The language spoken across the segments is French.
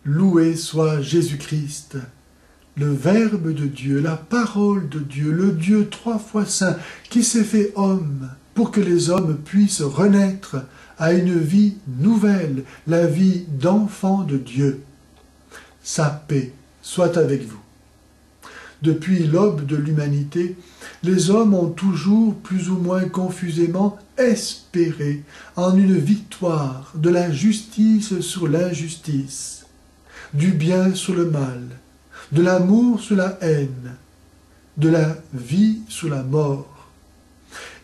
Loué soit Jésus-Christ, le Verbe de Dieu, la parole de Dieu, le Dieu 3 fois saint, qui s'est fait homme pour que les hommes puissent renaître à une vie nouvelle, la vie d'enfant de Dieu. Sa paix soit avec vous. Depuis l'aube de l'humanité, les hommes ont toujours plus ou moins confusément espéré en une victoire de la justice sur l'injustice, du bien sur le mal, de l'amour sur la haine, de la vie sur la mort.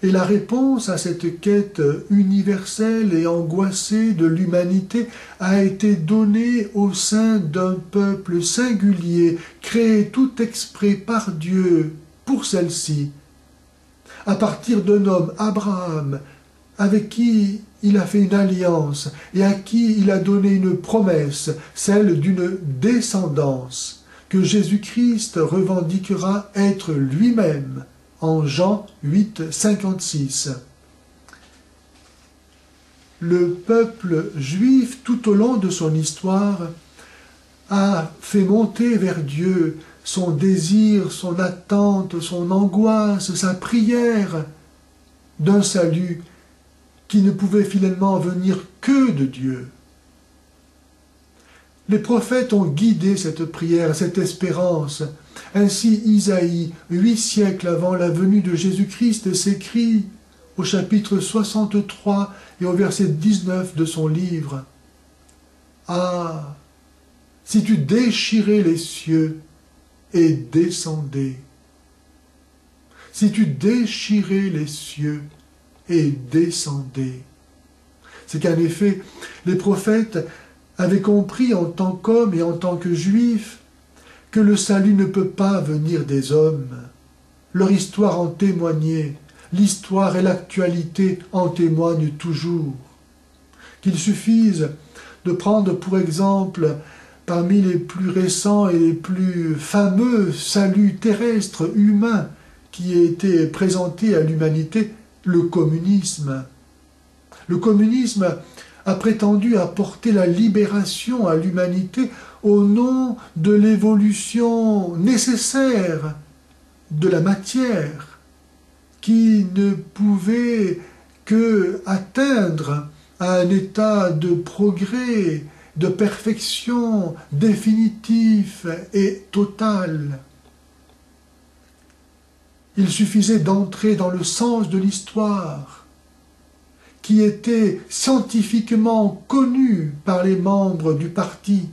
Et la réponse à cette quête universelle et angoissée de l'humanité a été donnée au sein d'un peuple singulier, créé tout exprès par Dieu pour celle-ci, à partir d'un homme, Abraham, avec qui il a fait une alliance et à qui il a donné une promesse, celle d'une descendance que Jésus-Christ revendiquera être lui-même en Jean 8, 56. Le peuple juif, tout au long de son histoire, a fait monter vers Dieu son désir, son attente, son angoisse, sa prière d'un salut qui ne pouvait finalement venir que de Dieu. Les prophètes ont guidé cette prière, cette espérance. Ainsi Isaïe, 8 siècles avant la venue de Jésus-Christ, s'écrit au chapitre 63 et au verset 19 de son livre. « Ah, si tu déchirais les cieux et descendais, si tu déchirais les cieux et descendais. » C'est qu'en effet, les prophètes avaient compris en tant qu'hommes et en tant que juifs que le salut ne peut pas venir des hommes. Leur histoire en témoignait, l'histoire et l'actualité en témoignent toujours. Qu'il suffise de prendre pour exemple, parmi les plus récents et les plus fameux saluts terrestres humains qui aient été présentés à l'humanité, le communisme. Le communisme a prétendu apporter la libération à l'humanité au nom de l'évolution nécessaire de la matière, qui ne pouvait que atteindre à un état de progrès, de perfection définitif et total. Il suffisait d'entrer dans le sens de l'histoire, qui était scientifiquement connu par les membres du parti.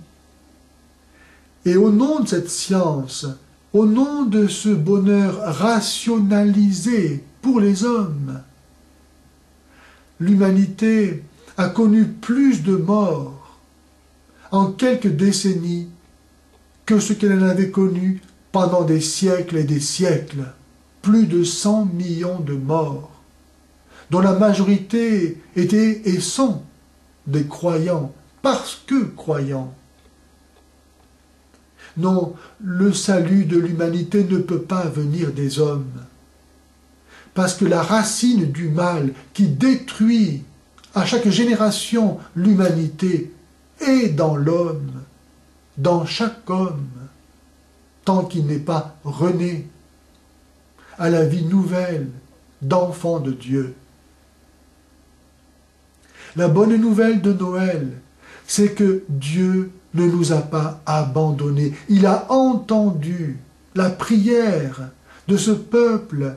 Et au nom de cette science, au nom de ce bonheur rationalisé pour les hommes, l'humanité a connu plus de morts en quelques décennies que ce qu'elle en avait connu pendant des siècles et des siècles. Plus de 100 millions de morts, dont la majorité étaient et sont des croyants, parce que croyants. Non, le salut de l'humanité ne peut pas venir des hommes, parce que la racine du mal qui détruit à chaque génération l'humanité est dans l'homme, dans chaque homme, tant qu'il n'est pas rené à la vie nouvelle d'enfant de Dieu. La bonne nouvelle de Noël, c'est que Dieu ne nous a pas abandonnés. Il a entendu la prière de ce peuple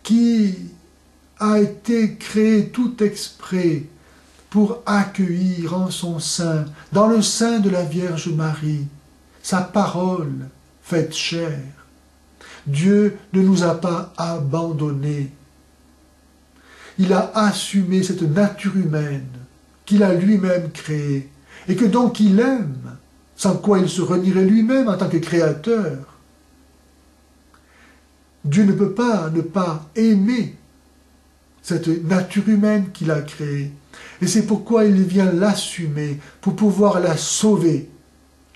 qui a été créé tout exprès pour accueillir en son sein, dans le sein de la Vierge Marie, sa parole faite chair. Dieu ne nous a pas abandonnés. Il a assumé cette nature humaine qu'il a lui-même créée et que donc il aime, sans quoi il se renierait lui-même en tant que créateur. Dieu ne peut pas ne pas aimer cette nature humaine qu'il a créée. Et c'est pourquoi il vient l'assumer, pour pouvoir la sauver,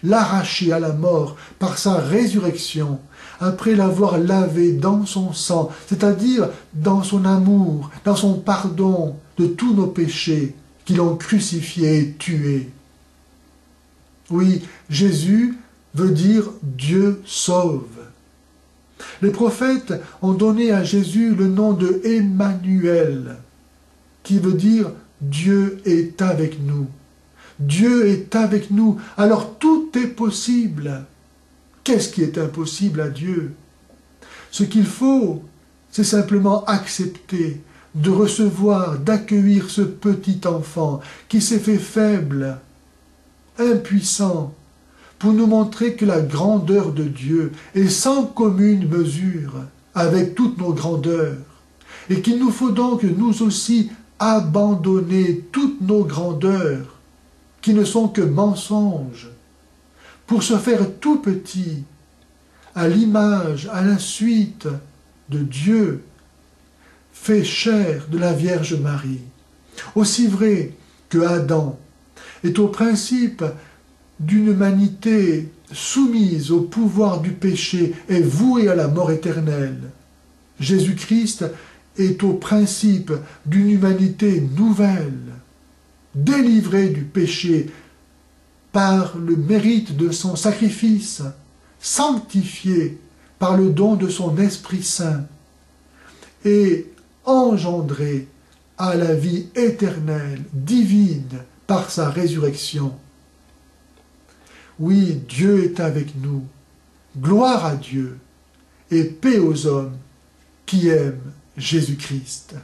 l'arracher à la mort par sa résurrection, après l'avoir lavé dans son sang, c'est-à-dire dans son amour, dans son pardon de tous nos péchés qui l'ont crucifié et tué. Oui, Jésus veut dire Dieu sauve. Les prophètes ont donné à Jésus le nom de Emmanuel, qui veut dire Dieu est avec nous. Dieu est avec nous, alors tout est possible. Qu'est-ce qui est impossible à Dieu? Ce qu'il faut, c'est simplement accepter de recevoir, d'accueillir ce petit enfant qui s'est fait faible, impuissant, pour nous montrer que la grandeur de Dieu est sans commune mesure avec toutes nos grandeurs, et qu'il nous faut donc nous aussi abandonner toutes nos grandeurs, qui ne sont que mensonges, pour se faire tout petit, à l'image, à la suite de Dieu, fait chair de la Vierge Marie. Aussi vrai que Adam est au principe d'une humanité soumise au pouvoir du péché et vouée à la mort éternelle, Jésus-Christ est au principe d'une humanité nouvelle, délivrée du péché par le mérite de son sacrifice, sanctifiée par le don de son Esprit Saint et engendrée à la vie éternelle, divine, par sa résurrection. Oui, Dieu est avec nous. Gloire à Dieu et paix aux hommes qui aiment Jésus-Christ.